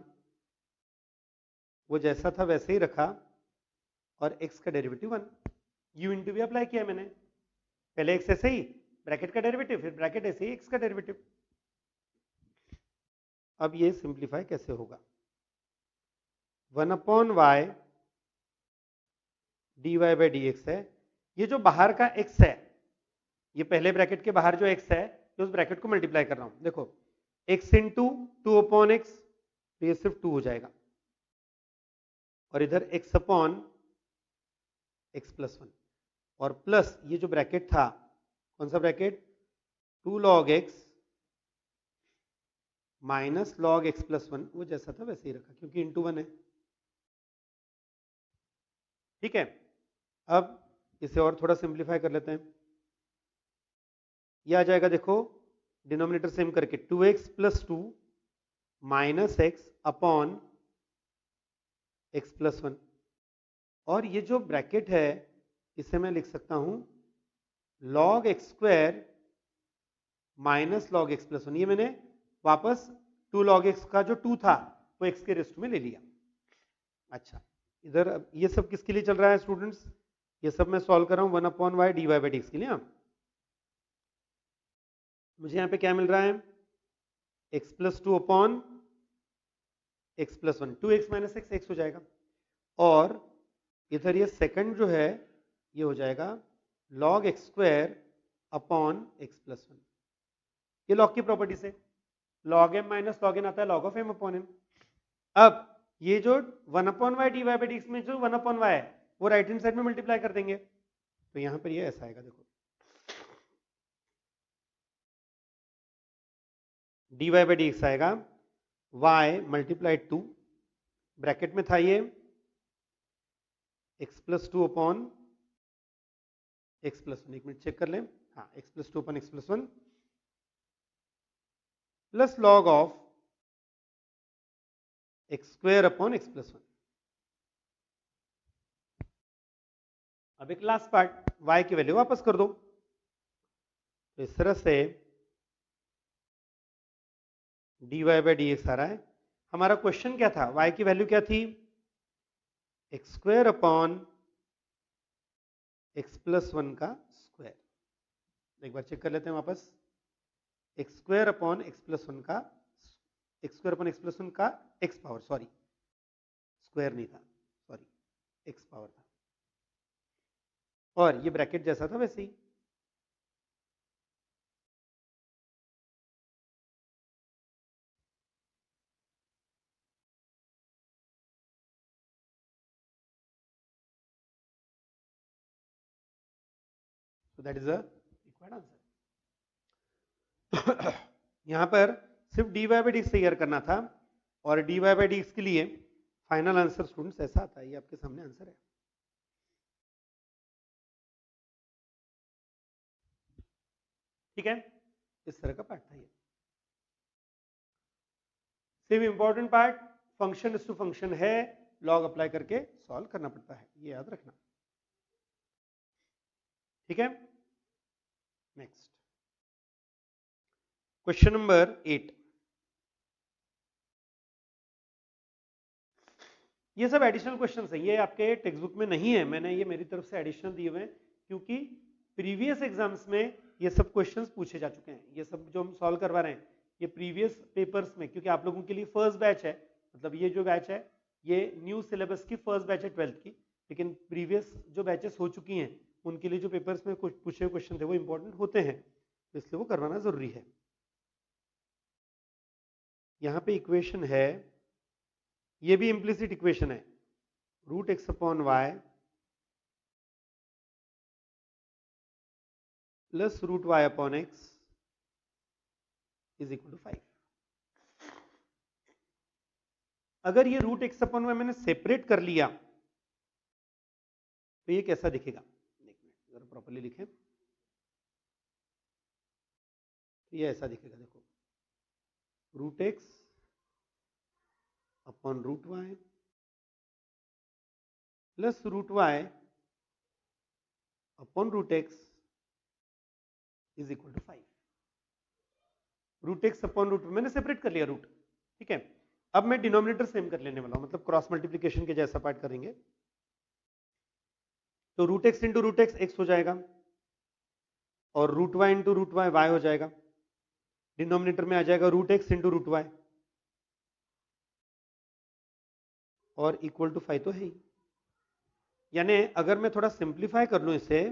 वो जैसा था वैसे ही रखा, और x का डेरिवेटिव 1। u इंटू भी अप्लाई किया मैंने, पहले x ऐसे ही ब्रैकेट का डेरिवेटिव, फिर ब्रैकेट ऐसे ही x का डेरिवेटिव। अब ये सिंप्लीफाई कैसे होगा? 1 upon y D Y by D x है, ये जो बाहर का x है, ये पहले ब्रैकेट के बाहर जो x है, तो उस ब्रैकेट को मल्टीप्लाई कर रहा हूं। देखो x इंटू 2 अपॉन एक्स, तो ये सिर्फ 2 हो जाएगा, और इधर x अपॉन एक्स प्लस 1, और प्लस ये जो ब्रैकेट था, कौन सा bracket? 2 log x minus log x plus 1, वो जैसा था वैसे ही रखा क्योंकि इंटू 1 है। ठीक है, अब इसे और थोड़ा सिंप्लीफाई कर लेते हैं। ये आ जाएगा, देखो डिनोमिनेटर सेम करके, 2x plus 2 minus x upon x plus 1, और ये जो ब्रैकेट है इसे मैं लिख सकता हूं log x square minus log x plus 1। ये मैंने वापस 2 लॉग एक्स का जो 2 था वो x के रेस्ट में ले लिया। अच्छा, इधर ये सब किसके लिए चल रहा है स्टूडेंट्स? ये सब मैं सॉल्व कर रहा हूं 1 upon y D Y by D x के लिए। मुझे यहाँ पे क्या मिल रहा है? x plus 2 upon x plus 1, 2x minus x, x हो जाएगा, और इधर ये सेकंड जो है ये हो जाएगा log x square upon x plus 1। ये लॉग की प्रॉपर्टी से log m minus log n आता है log of m upon n. अब ये जो 1 upon y D Y by D x में जो 1 अपॉन वाई है वो राइट हैंड साइड में मल्टीप्लाई कर देंगे, तो यहां पर ये ऐसा आएगा, देखो d Y by D x आएगा y मल्टीप्लाइड 2, ब्रैकेट में था ये x plus 2 upon x plus 1, एक मिनट चेक कर लें, हाँ x plus 2 upon x plus 1 plus log of x square upon x plus 1। अब एक लास्ट पार्ट, y की वैल्यू वापस कर दो। तो इस तरह से dy बाई डी एक्स आ रहा है। हमारा क्वेश्चन क्या था, y की वैल्यू क्या थी, x square upon x plus one का स्क्वायर। एक बार चेक कर लेते हैं वापस, x square upon x plus one का, x square upon x plus one का एक्स पावर, सॉरी स्क्वायर नहीं था, सॉरी एक्स पावर था, और ये ब्रैकेट जैसा था वैसे ही। So that is a required answer. यहां पर सिर्फ dy बाई डी तैयार करना था, और dy बाई डी के लिए फाइनल आंसर स्टूडेंट्स ऐसा आता है, ये आपके सामने आंसर है। ठीक है, इस तरह का पार्ट था ये। सिर्फ इंपॉर्टेंट पार्ट फंक्शन इस टू फंक्शन है, लॉग अप्लाई करके सॉल्व करना पड़ता है, ये याद रखना। ठीक है, नेक्स्ट क्वेश्चन नंबर 8। ये सब एडिशनल क्वेश्चंस है, ये आपके टेक्स्ट बुक में नहीं है, मैंने ये मेरी तरफ से एडिशनल दिए हुए हैं, क्योंकि प्रीवियस एग्जाम्स में ये सब क्वेश्चंस पूछे जा चुके हैं। ये सब जो हम सॉल्व करवा रहे हैं ये प्रीवियस पेपर्स में, क्योंकि आप लोगों के लिए फर्स्ट बैच है, मतलब ये जो बैच है ये न्यू सिलेबस की फर्स्ट बैच है 12th की, लेकिन प्रीवियस जो बैचेस हो चुकी हैं उनके लिए जो पेपर्स में कुछ पूछे हुए क्वेश्चन थे वो इंपॉर्टेंट होते हैं, तो इसलिए वो करवाना जरूरी है। यहाँ पे इक्वेशन है, ये भी इम्प्लिसिट इक्वेशन है, root x upon y plus root y upon x is equal to 5। अगर ये रूट एक्स अपॉन वाई मैंने सेपरेट कर लिया तो ये कैसा दिखेगा, अगर प्रॉपर्ली लिखें तो ये ऐसा दिखेगा, देखो root x upon root y plus root y upon root x is equal to 5। Root x upon root, मैंने सेपरेट कर लिया रूट, ठीक है। अब मैं डिनोमिनेटर सेम कर लेने वाला हूं, मतलब क्रॉस मल्टीप्लीकेशन के जैसा पार्ट करेंगे। तो root x into root x x हो जाएगा, और root y into root y y हो जाएगा। डिनोमिनेटर में आ जाएगा root x into root y, और इक्वल टू 5 तो है ही। यानी अगर मैं थोड़ा सिंप्लीफाई कर लूं इसे,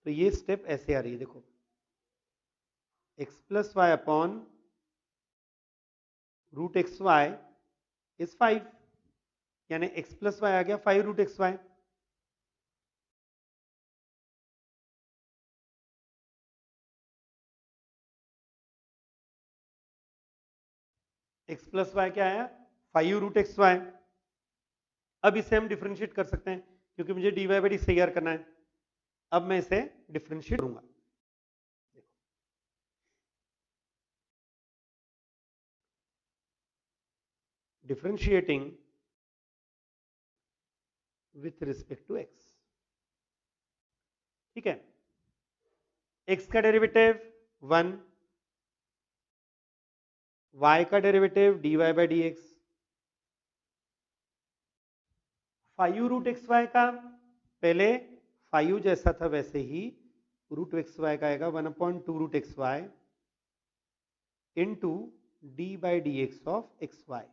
तो ये स्टेप ऐसे आ रही है, देखो x plus y upon root x y is 5, यानी एक्स प्लस वाई आ गया 5 root x y. X plus y क्या आया, 5 रूट एक्स वाई। अब इसे हम डिफरेंशिएट कर सकते हैं, क्योंकि मुझे डी वाई बाई डी तैयार करना है। अब मैं इसे डिफरेंशिएट करूंगा, differentiating with respect to x. ठीक है, एक्स का डेरिवेटिव 1, y का derivative dy by D x, 5 root x y का पहले 5 जैसा था वैसे ही रूट एक्स वाई का आएगा 1/2 root x y into d by D x of x y.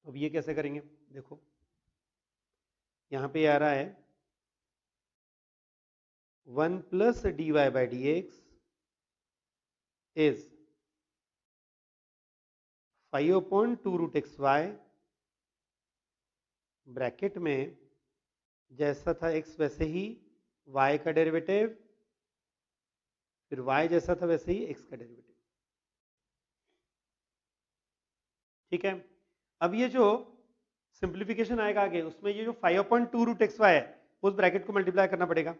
अब ये कैसे करेंगे, देखो यहां पे आ रहा है 1 plus d Y by D x is 5/2 root x y, bracket में जैसा था x वैसे ही y का डेरिवेटिव, फिर y जैसा था वैसे ही x का डेरिवेटिव। ठीक है, अब ये जो सिंप्लीफिकेशन आएगा आगे, उसमें ये जो 5/2 रूट एक्स वाई है उस ब्रैकेट को मल्टीप्लाई करना पड़ेगा,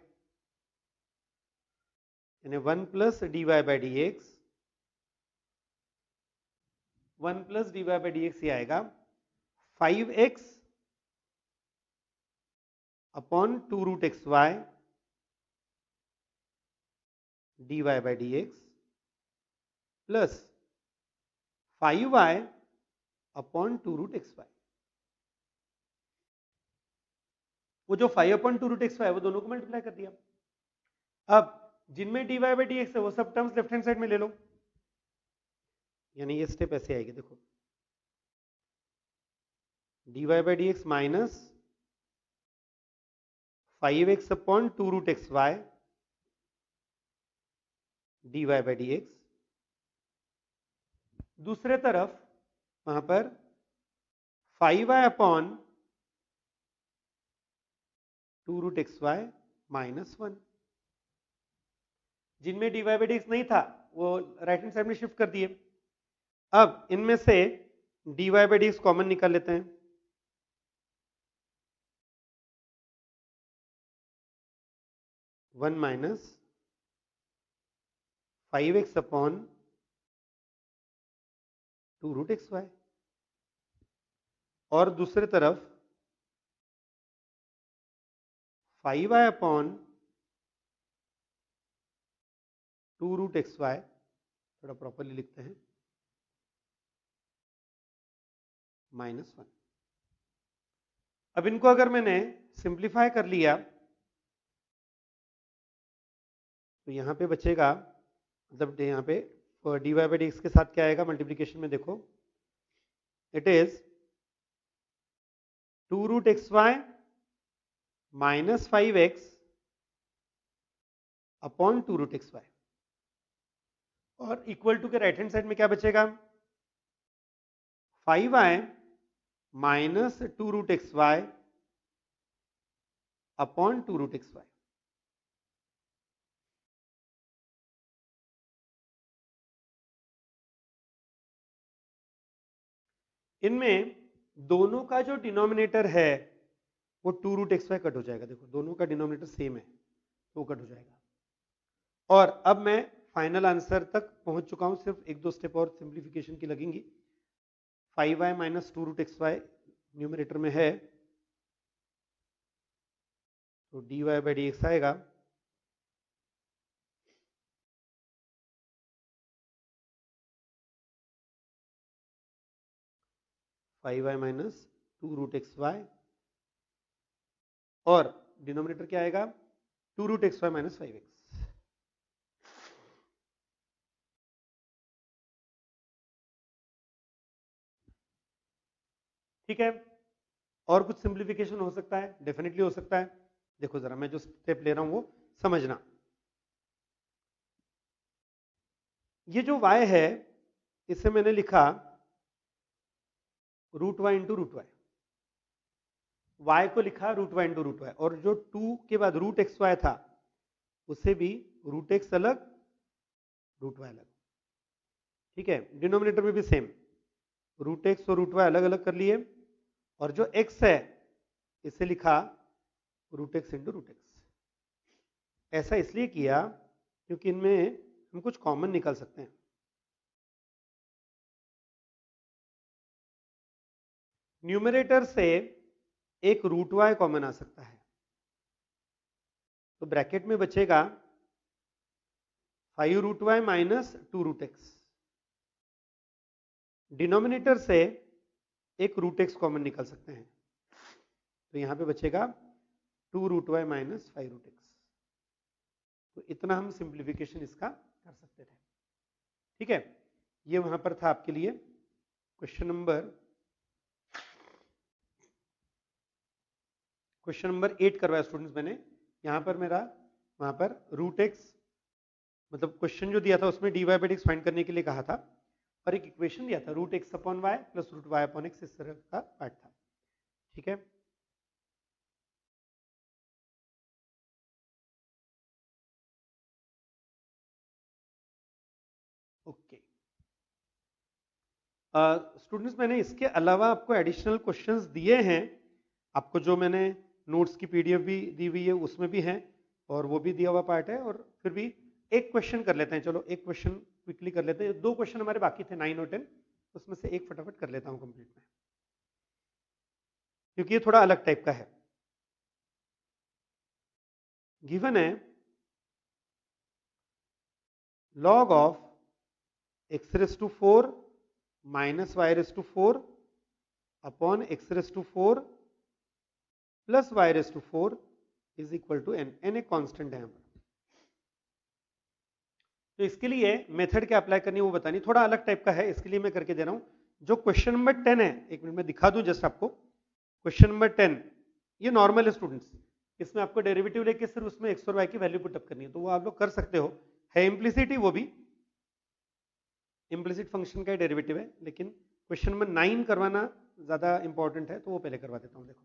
यानी 1 plus d Y by D x, 1 plus d Y by D x ये आएगा 5x upon 2 root x y dy by D x plus 5y upon 2 root x y. वो जो 5 अपॉन 2 रूट एक्स वाई वो दोनों को मल्टीप्लाई कर दिया। अब जिनमें dy बाई डी एक्स है वो सब टर्म्स लेफ्ट हैंड साइड में ले लो, यानी ये स्टेप ऐसे आएगी, देखो dy by D x minus 5x upon 2 root x y dy by D x. दूसरे तरफ वहां पर 5y upon 2 root x y minus 1। जिनमें dy बाई डी एक्स नहीं था वो राइट हैंड साइड में शिफ्ट कर दिए। अब इनमें से dy by D x common निकाल लेते हैं, 1 minus 5x upon 2 root x y, और दूसरी तरफ 5y upon 2 root x Y, थोड़ा प्रॉपरली लिखते हैं, माइनस 1। अब इनको अगर मैंने सिंप्लीफाई कर लिया तो यहां पे बचेगा, मतलब यहां पे dy बाई डी एक्स के साथ क्या आएगा मल्टीप्लीकेशन में, देखो it is 2 root x y minus 5x upon 2 root x y, और इक्वल टू के राइट हैंड साइड में क्या बचेगा, 5y minus 2 root x y upon 2 root x y. इनमें दोनों का जो डिनोमिनेटर है वो 2 रूट एक्स वाई कट हो जाएगा, देखो दोनों का डिनोमिनेटर सेम है तो कट हो जाएगा। और अब मैं फाइनल आंसर तक पहुंच चुका हूं, सिर्फ एक दो स्टेप और सिंप्लीफिकेशन की लगेंगी। 5y minus 2 root x y numerator में है तो dy बाई डी एक्स आएगा 5y minus 2 root x y, और डिनोमिनेटर क्या आएगा 2 root x y minus 5x। ठीक है, और कुछ सिंप्लीफिकेशन हो सकता है, डेफिनेटली हो सकता है। देखो जरा मैं जो स्टेप ले रहा हूं वो समझना। ये जो y है इसे मैंने लिखा root y into root y, y को लिखा root y into root y, और जो 2 के बाद रूट एक्स वाई था उसे भी रूट एक्स अलग रूट वाई अलग। ठीक है, डिनोमिनेटर में भी सेम रूट एक्स और रूट वाई अलग अलग कर लिए, और जो x है इसे लिखा root x into root x. ऐसा इसलिए किया क्योंकि इनमें हम कुछ कॉमन निकाल सकते हैं। न्यूमरेटर से एक रूट वाई कॉमन आ सकता है, तो ब्रैकेट में बचेगा 5 root y minus 2 root x. Denominator से एक रूट एक्स कॉमन निकाल सकते हैं, तो यहां पे बचेगा 2 root y minus 5 root x. तो इतना हम सिंप्लीफिकेशन इसका कर सकते थे। ठीक है, ये वहां पर था आपके लिए क्वेश्चन नंबर 8 करवाया स्टूडेंट्स मैंने। यहां पर मेरा वहां पर रूट एक्स, मतलब क्वेश्चन जो दिया था उसमें dy by D x find करने के लिए कहा था, और एक इक्वेशन दिया था root x upon y plus root y upon x, इस तरह का पार्ट था। ठीक है, ओके स्टूडेंट्स, मैंने इसके अलावा आपको एडिशनल क्वेश्चंस दिए हैं। आपको जो मैंने नोट्स की पीडीएफ भी दी हुई है उसमें भी है, और वो भी दिया हुआ पार्ट है। और फिर भी एक क्वेश्चन कर लेते हैं, चलो एक क्वेश्चन क्विकली कर लेते हैं। 2 क्वेश्चन हमारे बाकी थे 9 और 10, उसमें से एक फटाफट कर लेता हूं कंप्लीट में, क्योंकि ये थोड़ा अलग टाइप का है। गिवन है log of x raise to 4 minus y raise to 4 upon x raise to 4 plus y raise to 4 is equal to n। n एक कांस्टेंट है यहाँ पर। तो इसके लिए मेथड क्या अप्लाई करनी है वो बतानी, थोड़ा अलग टाइप का है, इसके लिए मैं करके दे रहा हूं। जो क्वेश्चन नंबर 10 है, एक मिनट में दिखा दूं जस्ट आपको। क्वेश्चन नंबर 10 ये नॉर्मल है स्टूडेंट्स, इसमें आपको डेरिवेटिव लेके सिर्फ उसमें x और y की वैल्यू पुटअप करनी है, तो वो आप लोग कर सकते हो। है इम्प्लिसिट ही, वो भी इम्प्लिसिट फंक्शन का डेरिवेटिव है, लेकिन क्वेश्चन नंबर 9 करवाना ज्यादा इंपॉर्टेंट है, तो वो पहले करवा देता हूं। देखो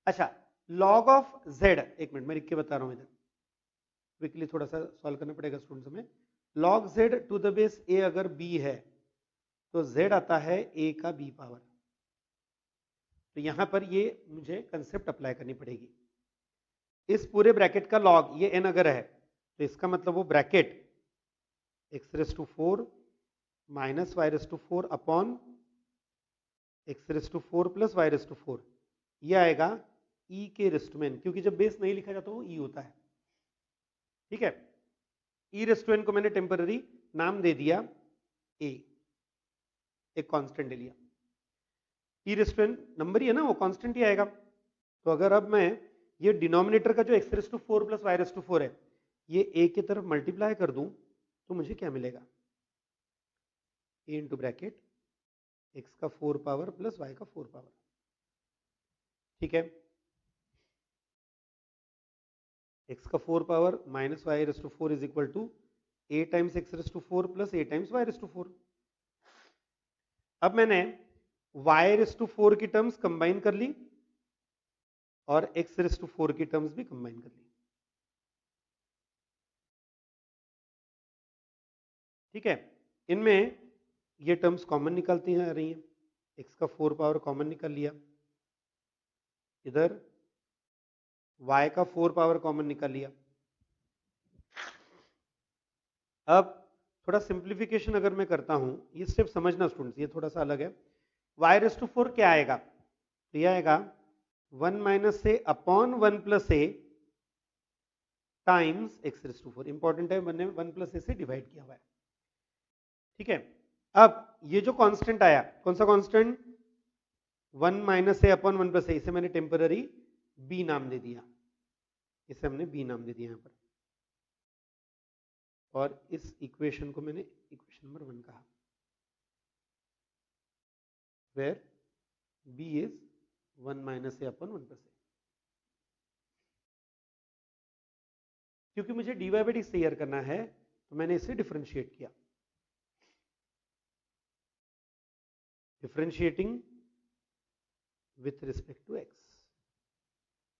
अच्छा, लॉग ऑफ z, एक मिनट मैं लिख के बता रहा हूं इधर, क्विकली थोड़ा सा सॉल्व करना पड़ेगा स्टूडेंट्स हमें। log z to the base a अगर b है तो z आता है a का b पावर। तो यहां पर ये मुझे कंसेप्ट अप्लाई करनी पड़ेगी। इस पूरे ब्रैकेट का log ये n अगर है तो इसका मतलब वो bracket x raise to 4 minus y raise to 4 upon x raise to 4 plus y raise to 4, ये आएगा e के रेस टू n, क्योंकि जब बेस नहीं लिखा जाता वो e होता है। ठीक है, ई रेस्टोरेंट को मैंने टेम्पररी नाम दे दिया ए, एक कांस्टेंट ले लिया। ई रेस्टोरेंट नंबर ही है ना, वो कांस्टेंट ही आएगा। तो अगर अब मैं ये डिनोमिनेटर का जो x raise to 4 plus y raise to 4 है, ये ए की तरफ मल्टीप्लाई कर दूं तो मुझे क्या मिलेगा, ए इंटू ब्रैकेट एक्स का 4 पावर प्लस वाई का 4 पावर। ठीक है, x का 4 power minus y raise to 4 is equal to a times x raise to 4 plus a times y raise to 4। अब मैंने y रेस टू 4 की टर्म्स कंबाइन कर ली और x रेस टू 4 की टर्म्स भी कंबाइन कर ली। ठीक है, इनमें ये टर्म्स कॉमन निकलती हैं रही हैं, x का 4 पावर कॉमन निकल लिया, इधर y का 4 पावर कॉमन निकल लिया। अब थोड़ा सिंप्लीफिकेशन अगर मैं करता हूं, ये स्टेप समझना स्टूडेंट्स, ये थोड़ा सा अलग है। y रेस टू 4 क्या आएगा, तो ये आएगा 1 minus a upon 1 plus a times x raise to 4। Important है, मैंने 1 प्लस ए से डिवाइड किया हुआ है। ठीक है, अब ये जो कांस्टेंट आया, कौन सा constant, 1 minus a upon 1 plus ए, इसे मैंने टेम्पररी बी नाम दे दिया, इसे हमने बी नाम दे दिया यहां पर, और इस इक्वेशन को मैंने इक्वेशन नंबर 1 कहा, where b is 1 minus a upon 1 plus a। क्योंकि मुझे dy by dt तैयार करना है तो मैंने इसे डिफरेंशिएट किया, differentiating with respect to x।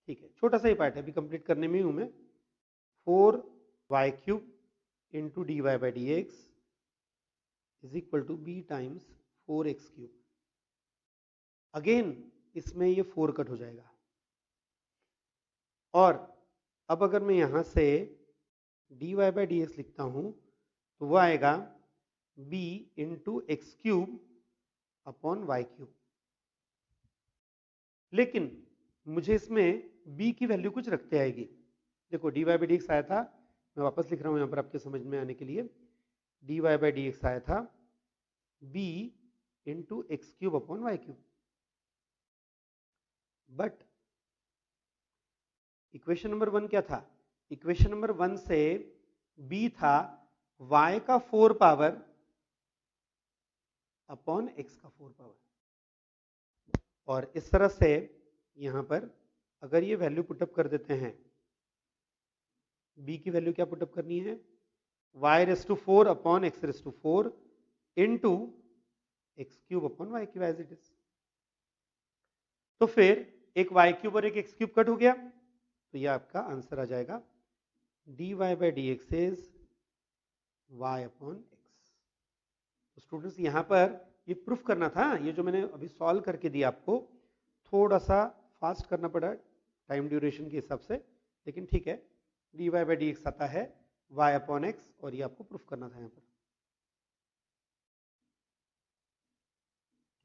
ठीक है, छोटा सा ही पार्ट है, अभी कंप्लीट करने में हूं मैं। 4y cube into dy by dx is equal to b times 4x cube. Again इसमें ये 4 कट हो जाएगा, और अब अगर मैं यहां से dy by dx लिखता हूं तो वो आएगा b into x cube upon y cube. लेकिन मुझे इसमें b की वैल्यू कुछ रखते आएगी। देखो dy by dx आया था, मैं वापस लिख रहा हूं यहां पर आपके समझ में आने के लिए, dy by dx आया था b into x cube upon y cube. But equation number 1 क्या था, इक्वेशन नंबर 1 से b था y का 4 पावर अपॉन x का 4 पावर, और इस तरह से यहां पर अगर ये वैल्यू पुटअप कर देते हैं, b की वैल्यू क्या पुटअप करनी है, y raise to 4 upon x raise to 4 into x cube upon y cube as it is. तो फिर एक y क्यूब और एक एक्स क्यूब कट हो गया, तो ये आपका आंसर आ जाएगा dy by dx is y upon x। तो स्टूडेंट्स यहां पर ये प्रूफ करना था, ये जो मैंने अभी सॉल्व करके दिया आपको, थोड़ा सा फास्ट करना पड़ा टाइम ड्यूरेशन के हिसाब से, लेकिन ठीक है, dy by dx आता है y अपॉन x, और ये आपको प्रूफ करना था यहां पर।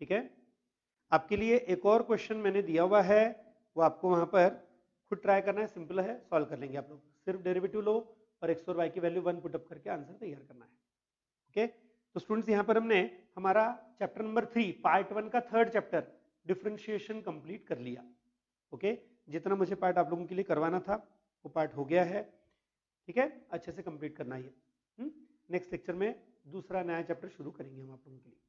ठीक है, आपके लिए एक और क्वेश्चन मैंने दिया हुआ है, वो आपको वहां पर खुद ट्राई करना है, सिंपल है, सॉल्व कर लेंगे आप लोग। सिर्फ डेरिवेटिव लो और एक्स और वाई की वैल्यू 1 पुट अप करके आंसर तैयार करना है। ओके, तो स्टूडेंट्स यहाँ पर हमने हमारा चैप्टर नंबर 3 पार्ट 1 का थर्ड चैप्टर डिफरेंशिएशन कंप्लीट कर लिया। ओके, जितना मुझे पार्ट आप लोगों के लिए करवाना था वो पार्ट हो गया है। ठीक है, अच्छे से कंप्लीट करना है। नेक्स्ट लेक्चर में दूसरा नया चैप्टर शुरू करेंगे हम आप लोगों के लिए।